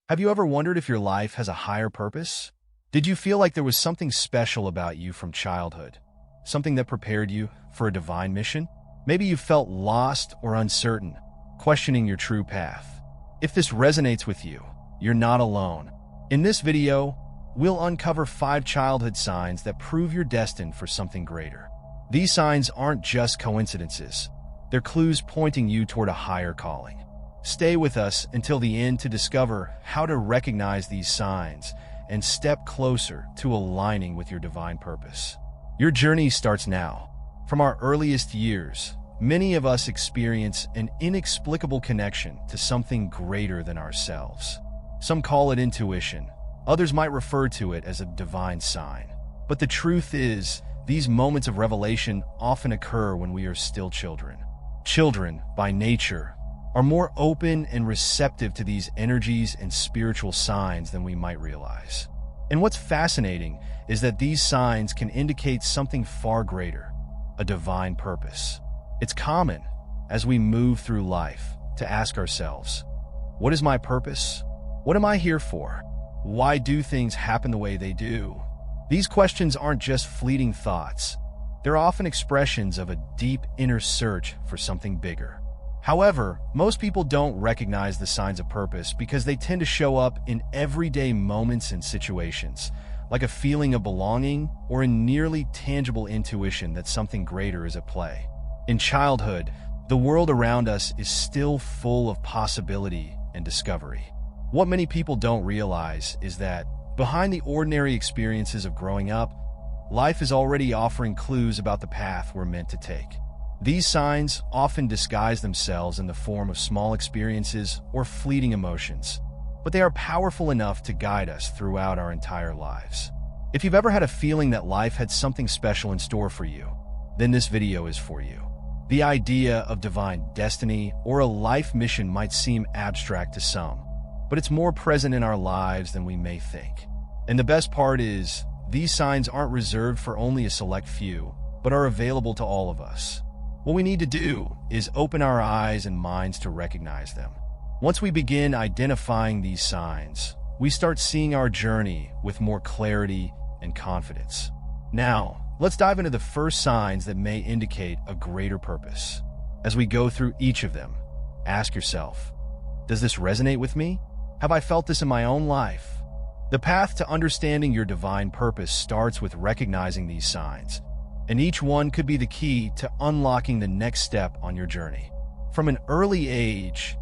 Have you ever wondered if your life has a higher purpose? Did you feel like there was something special about you from childhood? Something that prepared you for a divine mission? Maybe you felt lost or uncertain, questioning your true path. If this resonates with you, you're not alone. In this video, we'll uncover 5 childhood signs that prove you're destined for something greater. These signs aren't just coincidences. They're clues pointing you toward a higher calling. Stay with us until the end to discover how to recognize these signs and step closer to aligning with your divine purpose. Your journey starts now. From our earliest years, many of us experience an inexplicable connection to something greater than ourselves. Some call it intuition. Others might refer to it as a divine sign. But the truth is, these moments of revelation often occur when we are still children. Children, by nature, are more open and receptive to these energies and spiritual signs than we might realize. And what's fascinating is that these signs can indicate something far greater, a divine purpose. It's common, as we move through life, to ask ourselves, what is my purpose? What am I here for? Why do things happen the way they do? These questions aren't just fleeting thoughts. They're often expressions of a deep inner search for something bigger. However, most people don't recognize the signs of purpose because they tend to show up in everyday moments and situations, like a feeling of belonging or a nearly tangible intuition that something greater is at play. In childhood, the world around us is still full of possibility and discovery. What many people don't realize is that behind the ordinary experiences of growing up, life is already offering clues about the path we're meant to take. These signs often disguise themselves in the form of small experiences or fleeting emotions, but they are powerful enough to guide us throughout our entire lives. If you've ever had a feeling that life had something special in store for you, then this video is for you. The idea of divine destiny or a life mission might seem abstract to some, but it's more present in our lives than we may think. And the best part is, these signs aren't reserved for only a select few, but are available to all of us. What we need to do is open our eyes and minds to recognize them. Once we begin identifying these signs, we start seeing our journey with more clarity and confidence. Now, let's dive into the first signs that may indicate a greater purpose. As we go through each of them, ask yourself, does this resonate with me? Have I felt this in my own life? The path to understanding your divine purpose starts with recognizing these signs, and each one could be the key to unlocking the next step on your journey. From an early age,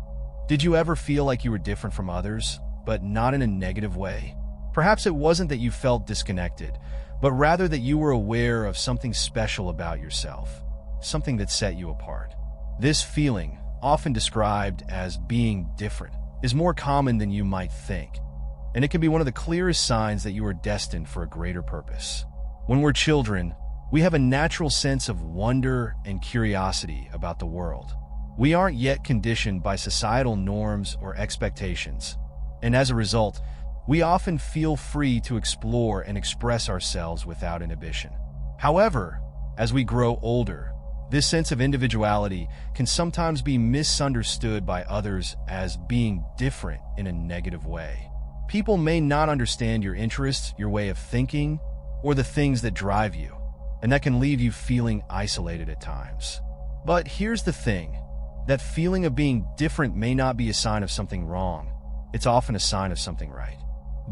did you ever feel like you were different from others, but not in a negative way? Perhaps it wasn't that you felt disconnected, but rather that you were aware of something special about yourself, something that set you apart. This feeling, often described as being different, is more common than you might think, and it can be one of the clearest signs that you are destined for a greater purpose. When we're children, we have a natural sense of wonder and curiosity about the world. We aren't yet conditioned by societal norms or expectations, and as a result, we often feel free to explore and express ourselves without inhibition. However, as we grow older, this sense of individuality can sometimes be misunderstood by others as being different in a negative way. People may not understand your interests, your way of thinking, or the things that drive you, and that can leave you feeling isolated at times. But here's the thing, that feeling of being different may not be a sign of something wrong. It's often a sign of something right.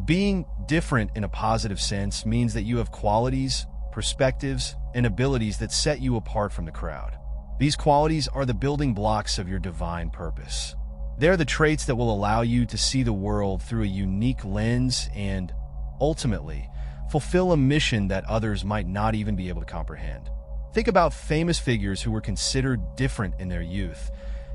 Being different in a positive sense means that you have qualities, perspectives, and abilities that set you apart from the crowd. These qualities are the building blocks of your divine purpose. They're the traits that will allow you to see the world through a unique lens and, ultimately, fulfill a mission that others might not even be able to comprehend. Think about famous figures who were considered different in their youth,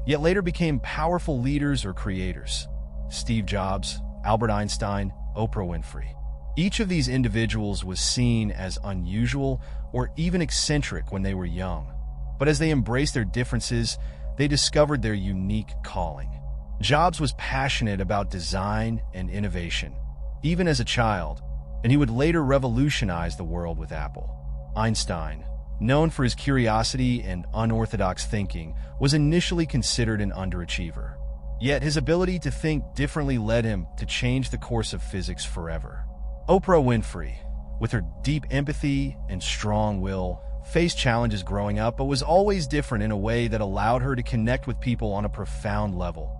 yet later became powerful leaders or creators. Steve Jobs, Albert Einstein, Oprah Winfrey. Each of these individuals was seen as unusual or even eccentric when they were young, but as they embraced their differences, they discovered their unique calling. Jobs was passionate about design and innovation, even as a child, and he would later revolutionize the world with Apple. Einstein, known for his curiosity and unorthodox thinking, was initially considered an underachiever. Yet his ability to think differently led him to change the course of physics forever. Oprah Winfrey, with her deep empathy and strong will, faced challenges growing up but was always different in a way that allowed her to connect with people on a profound level,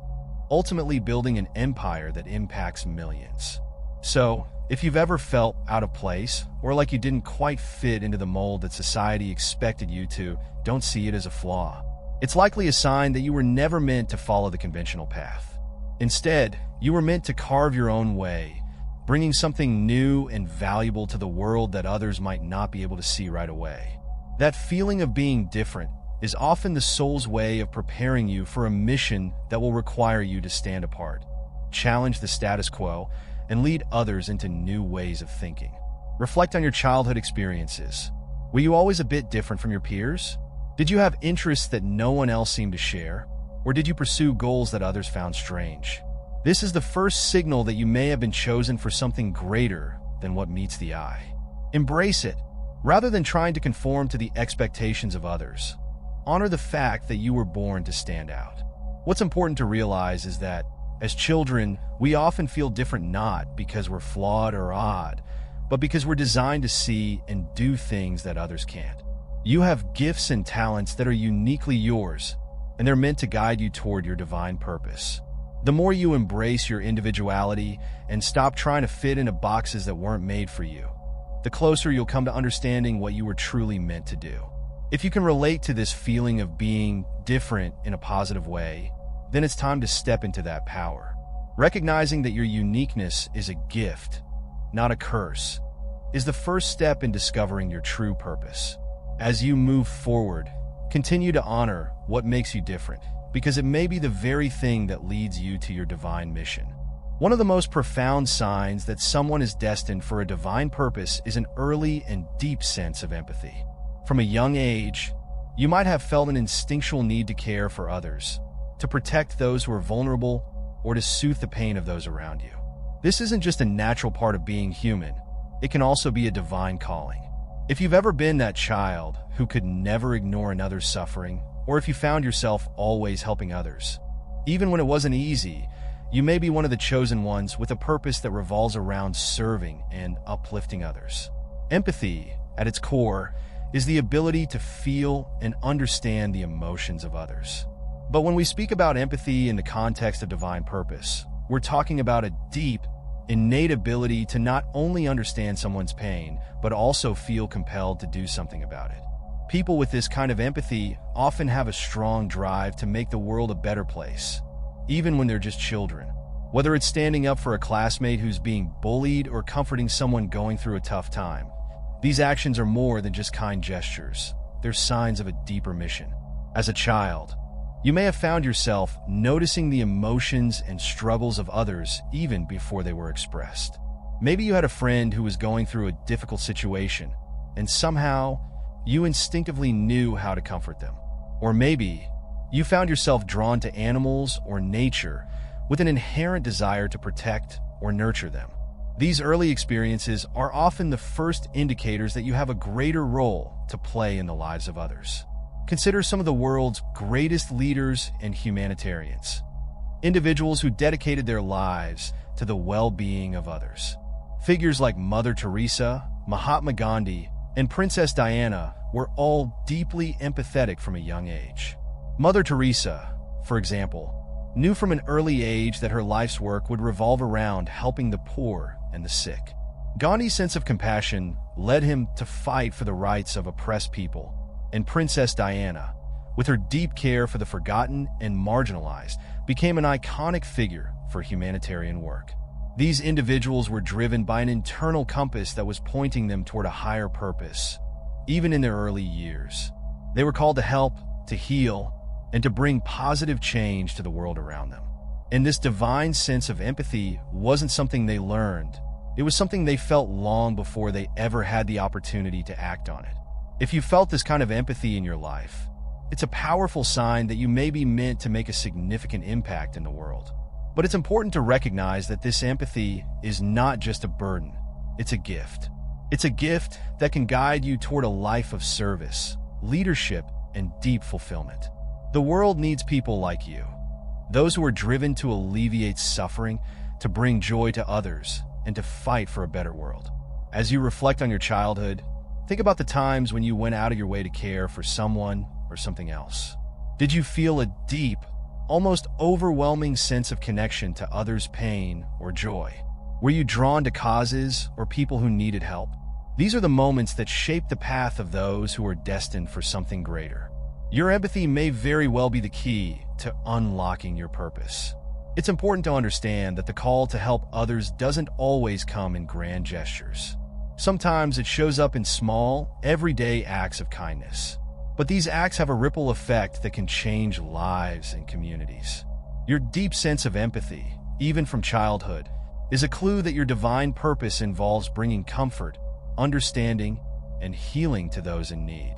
ultimately building an empire that impacts millions. So, if you've ever felt out of place or like you didn't quite fit into the mold that society expected you to, don't see it as a flaw. It's likely a sign that you were never meant to follow the conventional path. Instead, you were meant to carve your own way, bringing something new and valuable to the world that others might not be able to see right away. That feeling of being different is often the soul's way of preparing you for a mission that will require you to stand apart, challenge the status quo, and lead others into new ways of thinking. Reflect on your childhood experiences. Were you always a bit different from your peers? Did you have interests that no one else seemed to share? Or did you pursue goals that others found strange? This is the first signal that you may have been chosen for something greater than what meets the eye. Embrace it, rather than trying to conform to the expectations of others. Honor the fact that you were born to stand out. What's important to realize is that, as children, we often feel different not because we're flawed or odd, but because we're designed to see and do things that others can't. You have gifts and talents that are uniquely yours, and they're meant to guide you toward your divine purpose. The more you embrace your individuality and stop trying to fit into boxes that weren't made for you, the closer you'll come to understanding what you were truly meant to do. If you can relate to this feeling of being different in a positive way, then it's time to step into that power. Recognizing that your uniqueness is a gift, not a curse, is the first step in discovering your true purpose. As you move forward, continue to honor what makes you different, because it may be the very thing that leads you to your divine mission. One of the most profound signs that someone is destined for a divine purpose is an early and deep sense of empathy. From a young age, you might have felt an instinctual need to care for others, to protect those who are vulnerable, or to soothe the pain of those around you. This isn't just a natural part of being human, it can also be a divine calling. If you've ever been that child who could never ignore another's suffering, or if you found yourself always helping others, even when it wasn't easy, you may be one of the chosen ones with a purpose that revolves around serving and uplifting others. Empathy, at its core, is the ability to feel and understand the emotions of others. But when we speak about empathy in the context of divine purpose, we're talking about a deep, innate ability to not only understand someone's pain, but also feel compelled to do something about it. People with this kind of empathy often have a strong drive to make the world a better place, even when they're just children. Whether it's standing up for a classmate who's being bullied or comforting someone going through a tough time, these actions are more than just kind gestures. They're signs of a deeper mission. As a child, you may have found yourself noticing the emotions and struggles of others even before they were expressed. Maybe you had a friend who was going through a difficult situation, and somehow you instinctively knew how to comfort them. Or maybe you found yourself drawn to animals or nature with an inherent desire to protect or nurture them. These early experiences are often the first indicators that you have a greater role to play in the lives of others. Consider some of the world's greatest leaders and humanitarians, individuals who dedicated their lives to the well-being of others. Figures like Mother Teresa, Mahatma Gandhi, and Princess Diana were all deeply empathetic from a young age. Mother Teresa, for example, knew from an early age that her life's work would revolve around helping the poor and the sick. Gandhi's sense of compassion led him to fight for the rights of oppressed people, and Princess Diana, with her deep care for the forgotten and marginalized, became an iconic figure for humanitarian work. These individuals were driven by an internal compass that was pointing them toward a higher purpose, even in their early years. They were called to help, to heal, and to bring positive change to the world around them. And this divine sense of empathy wasn't something they learned. It was something they felt long before they ever had the opportunity to act on it. If you felt this kind of empathy in your life, it's a powerful sign that you may be meant to make a significant impact in the world. But it's important to recognize that this empathy is not just a burden, it's a gift. It's a gift that can guide you toward a life of service, leadership, and deep fulfillment. The world needs people like you. those who are driven to alleviate suffering, to bring joy to others, and to fight for a better world. As you reflect on your childhood, think about the times when you went out of your way to care for someone or something else. Did you feel a deep, almost overwhelming sense of connection to others' pain or joy? Were you drawn to causes or people who needed help? These are the moments that shape the path of those who are destined for something greater. Your empathy may very well be the key to unlocking your purpose. It's important to understand that the call to help others doesn't always come in grand gestures. Sometimes it shows up in small, everyday acts of kindness. But these acts have a ripple effect that can change lives and communities. Your deep sense of empathy, even from childhood, is a clue that your divine purpose involves bringing comfort, understanding, and healing to those in need.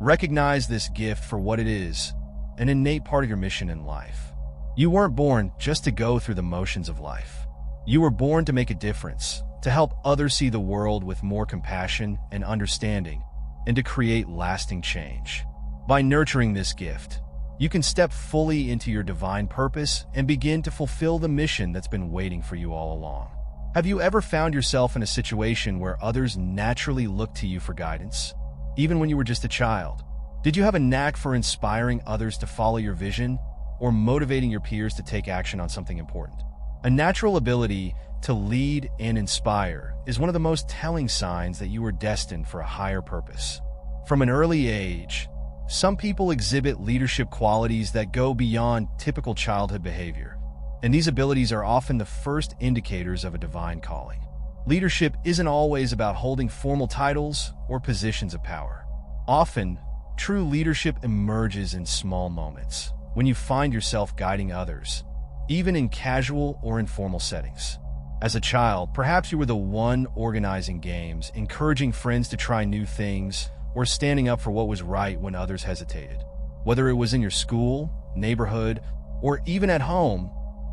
Recognize this gift for what it is, an innate part of your mission in life. You weren't born just to go through the motions of life. You were born to make a difference, to help others see the world with more compassion and understanding, and to create lasting change. By nurturing this gift, you can step fully into your divine purpose and begin to fulfill the mission that's been waiting for you all along. Have you ever found yourself in a situation where others naturally looked to you for guidance, even when you were just a child? Did you have a knack for inspiring others to follow your vision or motivating your peers to take action on something important? A natural ability to lead and inspire is one of the most telling signs that you are destined for a higher purpose. From an early age, some people exhibit leadership qualities that go beyond typical childhood behavior, and these abilities are often the first indicators of a divine calling. Leadership isn't always about holding formal titles or positions of power. Often, true leadership emerges in small moments, when you find yourself guiding others, even in casual or informal settings. As a child, perhaps you were the one organizing games, encouraging friends to try new things, or standing up for what was right when others hesitated. Whether it was in your school, neighborhood, or even at home,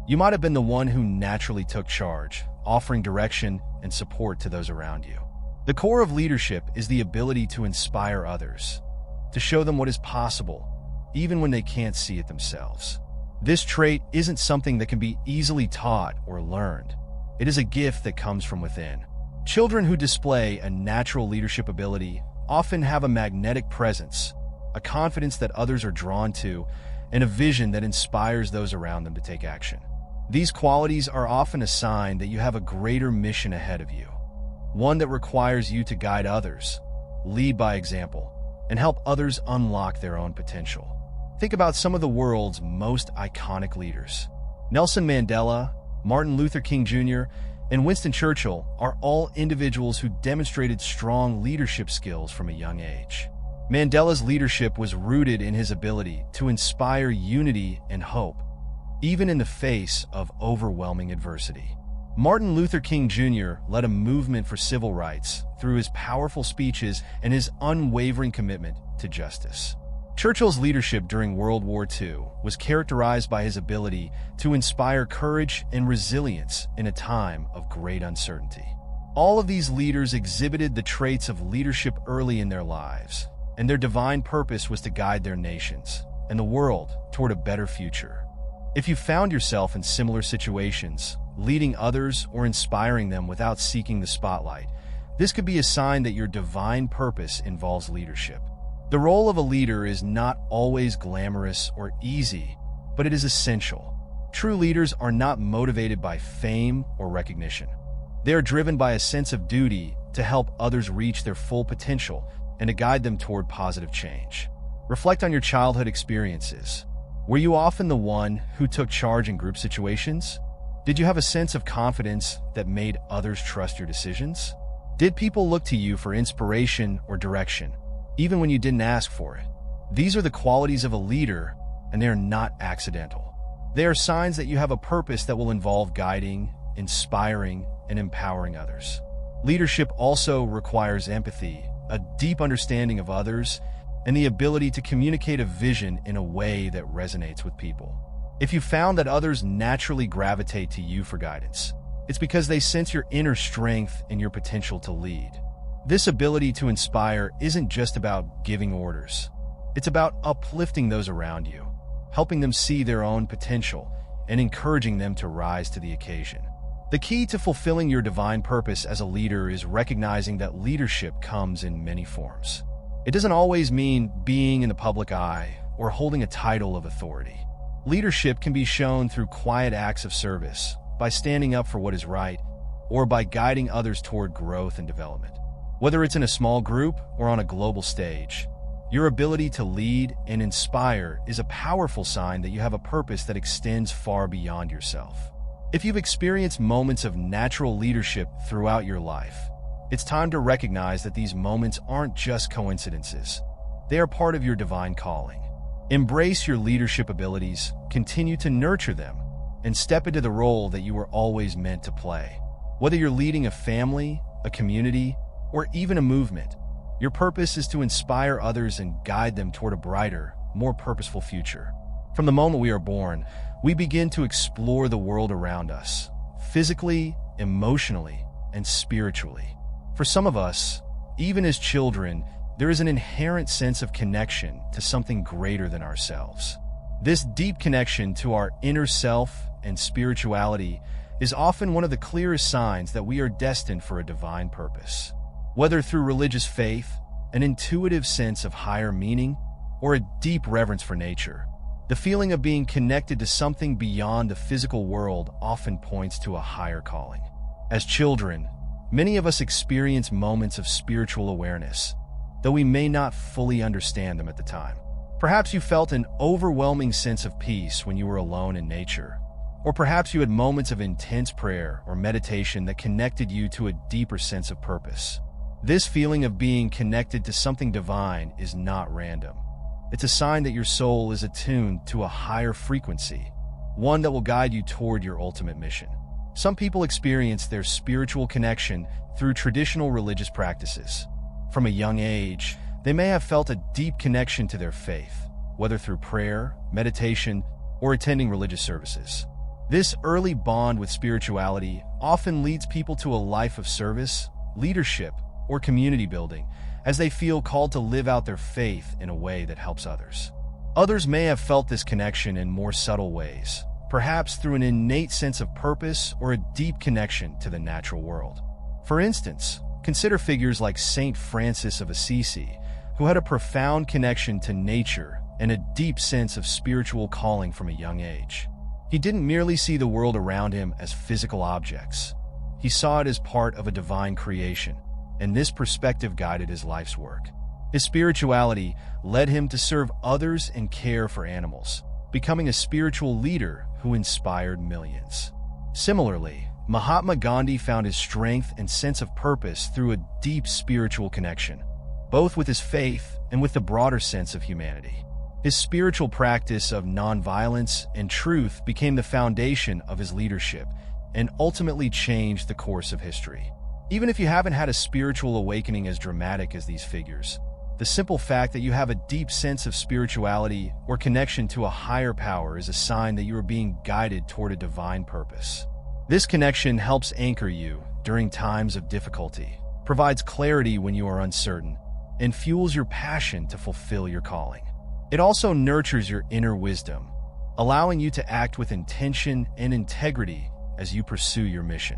you might have been the one who naturally took charge, offering direction and support to those around you. The core of leadership is the ability to inspire others, to show them what is possible, even when they can't see it themselves. This trait isn't something that can be easily taught or learned. It is a gift that comes from within. Children who display a natural leadership ability often have a magnetic presence, a confidence that others are drawn to, and a vision that inspires those around them to take action. These qualities are often a sign that you have a greater mission ahead of you, one that requires you to guide others, lead by example, and help others unlock their own potential. Think about some of the world's most iconic leaders. Nelson Mandela, Martin Luther King Jr., and Winston Churchill are all individuals who demonstrated strong leadership skills from a young age. Mandela's leadership was rooted in his ability to inspire unity and hope, even in the face of overwhelming adversity. Martin Luther King Jr. led a movement for civil rights through his powerful speeches and his unwavering commitment to justice. Churchill's leadership during World War II was characterized by his ability to inspire courage and resilience in a time of great uncertainty. All of these leaders exhibited the traits of leadership early in their lives, and their divine purpose was to guide their nations and the world toward a better future. If you found yourself in similar situations, leading others or inspiring them without seeking the spotlight, this could be a sign that your divine purpose involves leadership. The role of a leader is not always glamorous or easy, but it is essential. True leaders are not motivated by fame or recognition. They are driven by a sense of duty to help others reach their full potential and to guide them toward positive change. Reflect on your childhood experiences. Were you often the one who took charge in group situations? Did you have a sense of confidence that made others trust your decisions? Did people look to you for inspiration or direction, even when you didn't ask for it? These are the qualities of a leader, and they are not accidental. They are signs that you have a purpose that will involve guiding, inspiring, and empowering others. Leadership also requires empathy, a deep understanding of others, and the ability to communicate a vision in a way that resonates with people. If you found that others naturally gravitate to you for guidance, it's because they sense your inner strength and your potential to lead. This ability to inspire isn't just about giving orders. It's about uplifting those around you, helping them see their own potential, and encouraging them to rise to the occasion. The key to fulfilling your divine purpose as a leader is recognizing that leadership comes in many forms. It doesn't always mean being in the public eye or holding a title of authority. Leadership can be shown through quiet acts of service, by standing up for what is right, or by guiding others toward growth and development. Whether it's in a small group or on a global stage, your ability to lead and inspire is a powerful sign that you have a purpose that extends far beyond yourself. If you've experienced moments of natural leadership throughout your life, it's time to recognize that these moments aren't just coincidences. They are part of your divine calling. Embrace your leadership abilities, continue to nurture them, and step into the role that you were always meant to play. Whether you're leading a family, a community, or even a movement, your purpose is to inspire others and guide them toward a brighter, more purposeful future. From the moment we are born, we begin to explore the world around us, physically, emotionally, and spiritually. For some of us, even as children, there is an inherent sense of connection to something greater than ourselves. This deep connection to our inner self and spirituality is often one of the clearest signs that we are destined for a divine purpose. Whether through religious faith, an intuitive sense of higher meaning, or a deep reverence for nature, the feeling of being connected to something beyond the physical world often points to a higher calling. As children, many of us experience moments of spiritual awareness, though we may not fully understand them at the time. Perhaps you felt an overwhelming sense of peace when you were alone in nature, or perhaps you had moments of intense prayer or meditation that connected you to a deeper sense of purpose. This feeling of being connected to something divine is not random. It's a sign that your soul is attuned to a higher frequency, one that will guide you toward your ultimate mission. Some people experience their spiritual connection through traditional religious practices. From a young age, they may have felt a deep connection to their faith, whether through prayer, meditation, or attending religious services. This early bond with spirituality often leads people to a life of service, leadership, or community building, as they feel called to live out their faith in a way that helps others. Others may have felt this connection in more subtle ways, perhaps through an innate sense of purpose or a deep connection to the natural world. For instance, consider figures like Saint Francis of Assisi, who had a profound connection to nature and a deep sense of spiritual calling from a young age. He didn't merely see the world around him as physical objects. He saw it as part of a divine creation, and this perspective guided his life's work. His spirituality led him to serve others and care for animals, becoming a spiritual leader who inspired millions. Similarly, Mahatma Gandhi found his strength and sense of purpose through a deep spiritual connection, both with his faith and with the broader sense of humanity. His spiritual practice of nonviolence and truth became the foundation of his leadership and ultimately changed the course of history. Even if you haven't had a spiritual awakening as dramatic as these figures, the simple fact that you have a deep sense of spirituality or connection to a higher power is a sign that you are being guided toward a divine purpose. This connection helps anchor you during times of difficulty, provides clarity when you are uncertain, and fuels your passion to fulfill your calling. It also nurtures your inner wisdom, allowing you to act with intention and integrity as you pursue your mission.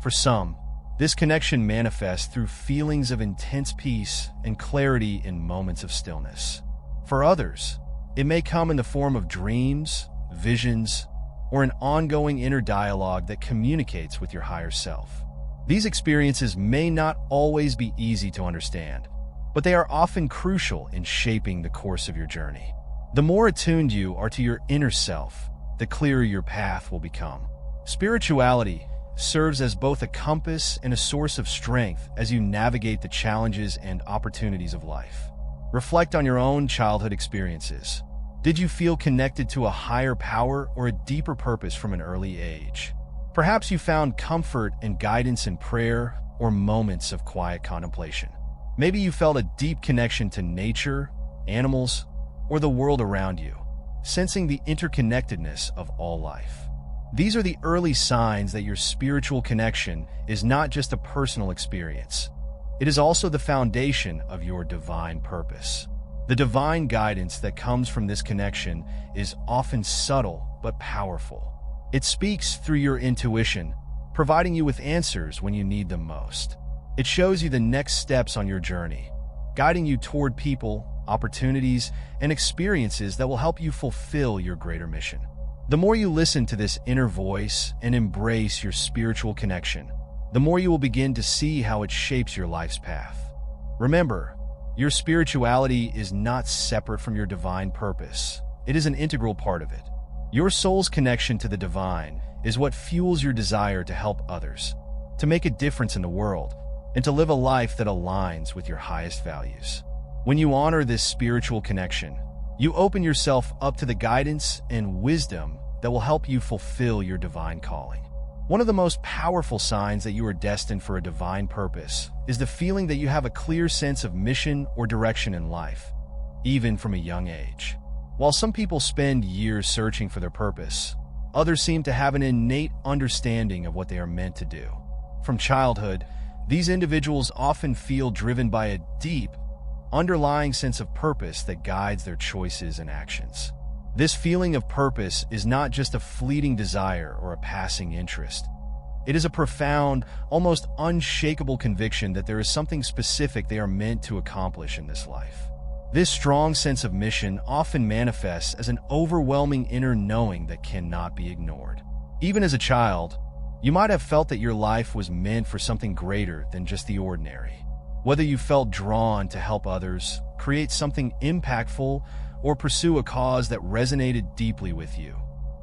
For some, this connection manifests through feelings of intense peace and clarity in moments of stillness. For others, it may come in the form of dreams, visions, or an ongoing inner dialogue that communicates with your higher self. These experiences may not always be easy to understand, but they are often crucial in shaping the course of your journey. The more attuned you are to your inner self, the clearer your path will become. Spirituality serves as both a compass and a source of strength as you navigate the challenges and opportunities of life. Reflect on your own childhood experiences. Did you feel connected to a higher power or a deeper purpose from an early age? Perhaps you found comfort and guidance in prayer or moments of quiet contemplation. Maybe you felt a deep connection to nature, animals, or the world around you, sensing the interconnectedness of all life. These are the early signs that your spiritual connection is not just a personal experience. It is also the foundation of your divine purpose. The divine guidance that comes from this connection is often subtle but powerful. It speaks through your intuition, providing you with answers when you need them most. It shows you the next steps on your journey, guiding you toward people, opportunities, and experiences that will help you fulfill your greater mission. The more you listen to this inner voice and embrace your spiritual connection, the more you will begin to see how it shapes your life's path. Remember, your spirituality is not separate from your divine purpose. It is an integral part of it. Your soul's connection to the divine is what fuels your desire to help others, to make a difference in the world, and to live a life that aligns with your highest values. When you honor this spiritual connection, you open yourself up to the guidance and wisdom that will help you fulfill your divine calling. One of the most powerful signs that you are destined for a divine purpose is the feeling that you have a clear sense of mission or direction in life, even from a young age. While some people spend years searching for their purpose, others seem to have an innate understanding of what they are meant to do. From childhood, these individuals often feel driven by a deep, underlying sense of purpose that guides their choices and actions. This feeling of purpose is not just a fleeting desire or a passing interest. It is a profound, almost unshakable conviction that there is something specific they are meant to accomplish in this life. This strong sense of mission often manifests as an overwhelming inner knowing that cannot be ignored. Even as a child, you might have felt that your life was meant for something greater than just the ordinary. Whether you felt drawn to help others, create something impactful, or pursue a cause that resonated deeply with you,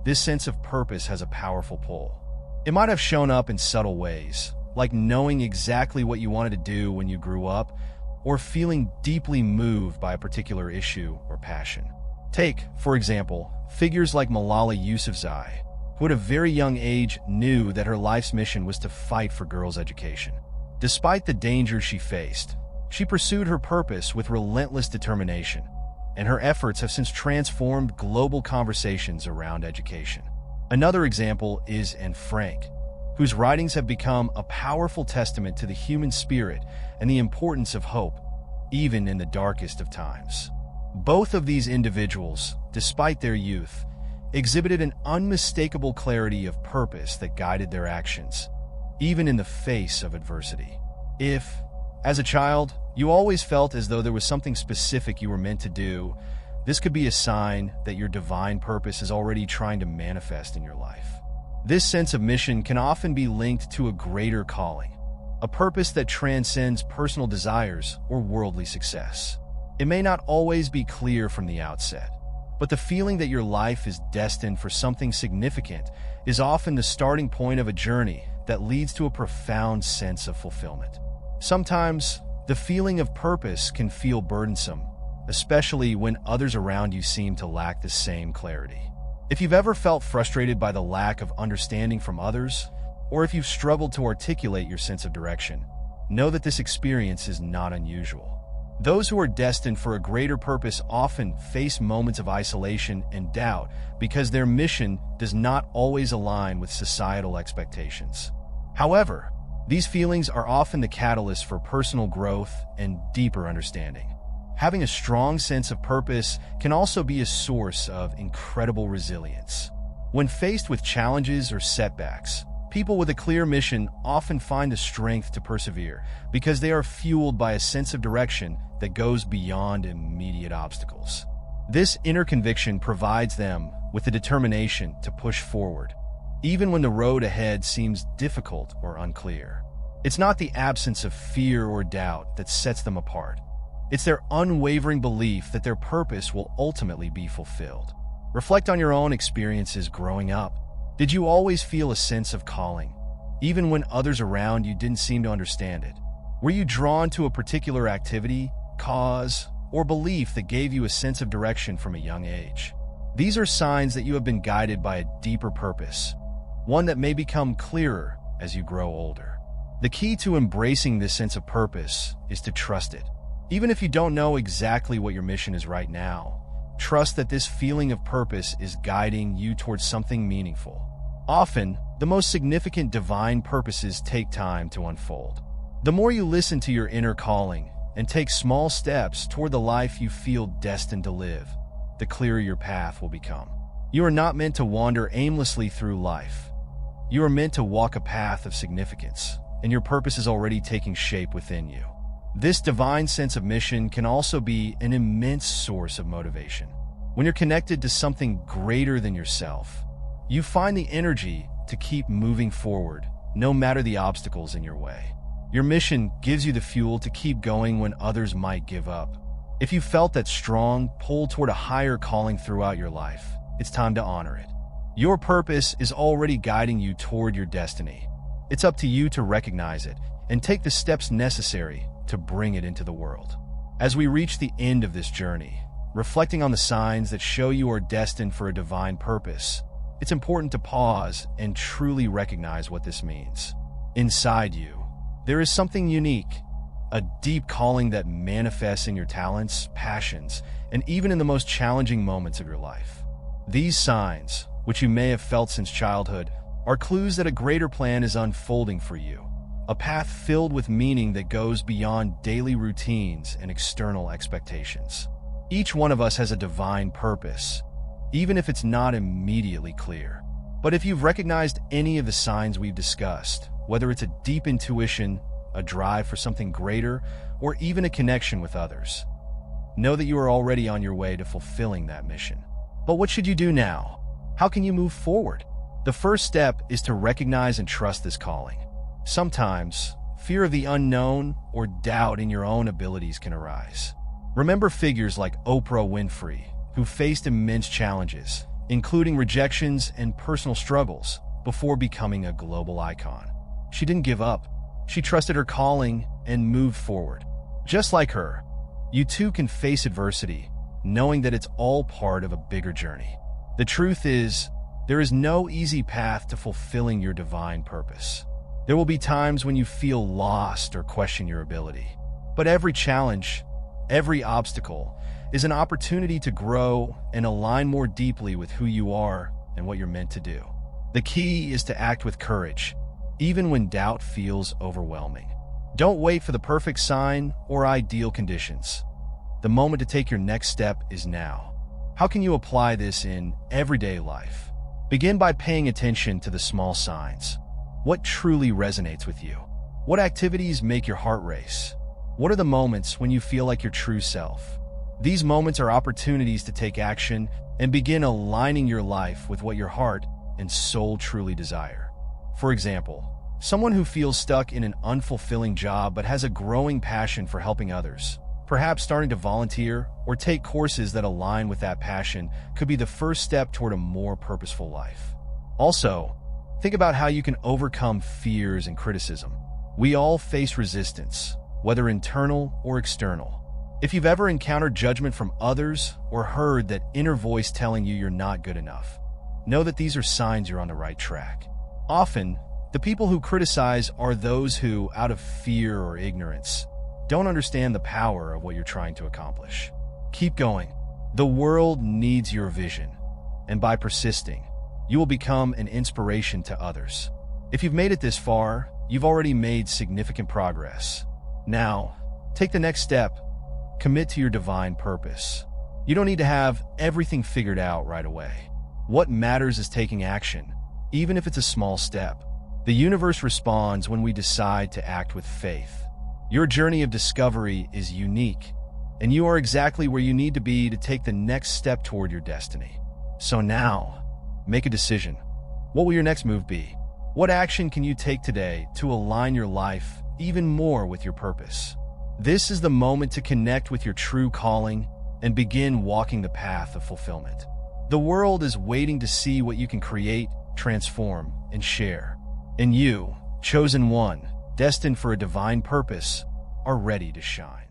this sense of purpose has a powerful pull. It might have shown up in subtle ways, like knowing exactly what you wanted to do when you grew up, or feeling deeply moved by a particular issue or passion. Take, for example, figures like Malala Yousafzai, who at a very young age knew that her life's mission was to fight for girls' education. Despite the dangers she faced, she pursued her purpose with relentless determination, and her efforts have since transformed global conversations around education. Another example is Anne Frank, whose writings have become a powerful testament to the human spirit and the importance of hope, even in the darkest of times. Both of these individuals, despite their youth, exhibited an unmistakable clarity of purpose that guided their actions, even in the face of adversity. If, as a child, you always felt as though there was something specific you were meant to do, this could be a sign that your divine purpose is already trying to manifest in your life. This sense of mission can often be linked to a greater calling, a purpose that transcends personal desires or worldly success. It may not always be clear from the outset, but the feeling that your life is destined for something significant is often the starting point of a journey that leads to a profound sense of fulfillment. Sometimes, the feeling of purpose can feel burdensome, especially when others around you seem to lack the same clarity. If you've ever felt frustrated by the lack of understanding from others, or if you've struggled to articulate your sense of direction, know that this experience is not unusual. Those who are destined for a greater purpose often face moments of isolation and doubt because their mission does not always align with societal expectations. However, these feelings are often the catalyst for personal growth and deeper understanding. Having a strong sense of purpose can also be a source of incredible resilience. When faced with challenges or setbacks, people with a clear mission often find the strength to persevere because they are fueled by a sense of direction that goes beyond immediate obstacles. This inner conviction provides them with the determination to push forward, even when the road ahead seems difficult or unclear. It's not the absence of fear or doubt that sets them apart. It's their unwavering belief that their purpose will ultimately be fulfilled. Reflect on your own experiences growing up. Did you always feel a sense of calling, even when others around you didn't seem to understand it? Were you drawn to a particular activity, cause, or belief that gave you a sense of direction from a young age? These are signs that you have been guided by a deeper purpose, one that may become clearer as you grow older. The key to embracing this sense of purpose is to trust it. Even if you don't know exactly what your mission is right now, trust that this feeling of purpose is guiding you towards something meaningful. Often, the most significant divine purposes take time to unfold. The more you listen to your inner calling and take small steps toward the life you feel destined to live, the clearer your path will become. You are not meant to wander aimlessly through life. You are meant to walk a path of significance, and your purpose is already taking shape within you. This divine sense of mission can also be an immense source of motivation. When you're connected to something greater than yourself, you find the energy to keep moving forward, no matter the obstacles in your way. Your mission gives you the fuel to keep going when others might give up. If you felt that strong pull toward a higher calling throughout your life, it's time to honor it. Your purpose is already guiding you toward your destiny. It's up to you to recognize it and take the steps necessary to bring it into the world. As we reach the end of this journey, reflecting on the signs that show you are destined for a divine purpose, it's important to pause and truly recognize what this means. Inside you, there is something unique, a deep calling that manifests in your talents, passions, and even in the most challenging moments of your life. These signs, which you may have felt since childhood, are clues that a greater plan is unfolding for you, a path filled with meaning that goes beyond daily routines and external expectations. Each one of us has a divine purpose, even if it's not immediately clear. But if you've recognized any of the signs we've discussed, whether it's a deep intuition, a drive for something greater, or even a connection with others, know that you are already on your way to fulfilling that mission. But what should you do now? How can you move forward? The first step is to recognize and trust this calling. Sometimes, fear of the unknown or doubt in your own abilities can arise. Remember figures like Oprah Winfrey, who faced immense challenges, including rejections and personal struggles, before becoming a global icon. She didn't give up. She trusted her calling and moved forward. Just like her, you too can face adversity, knowing that it's all part of a bigger journey. The truth is, there is no easy path to fulfilling your divine purpose. There will be times when you feel lost or question your ability. But every challenge, every obstacle, is an opportunity to grow and align more deeply with who you are and what you're meant to do. The key is to act with courage, even when doubt feels overwhelming. Don't wait for the perfect sign or ideal conditions. The moment to take your next step is now. How can you apply this in everyday life? Begin by paying attention to the small signs. What truly resonates with you? What activities make your heart race? What are the moments when you feel like your true self? These moments are opportunities to take action and begin aligning your life with what your heart and soul truly desire. For example, someone who feels stuck in an unfulfilling job but has a growing passion for helping others, perhaps starting to volunteer or take courses that align with that passion, could be the first step toward a more purposeful life. Also, think about how you can overcome fears and criticism. We all face resistance, whether internal or external. If you've ever encountered judgment from others or heard that inner voice telling you you're not good enough, know that these are signs you're on the right track. Often, the people who criticize are those who, out of fear or ignorance, don't understand the power of what you're trying to accomplish. Keep going. The world needs your vision, and by persisting, you will become an inspiration to others. If you've made it this far, you've already made significant progress. Now, take the next step. Commit to your divine purpose. You don't need to have everything figured out right away. What matters is taking action, even if it's a small step. The universe responds when we decide to act with faith. Your journey of discovery is unique, and you are exactly where you need to be to take the next step toward your destiny. So now, make a decision. What will your next move be? What action can you take today to align your life even more with your purpose? This is the moment to connect with your true calling and begin walking the path of fulfillment. The world is waiting to see what you can create, transform, and share. And you, chosen one, destined for a divine purpose, are ready to shine.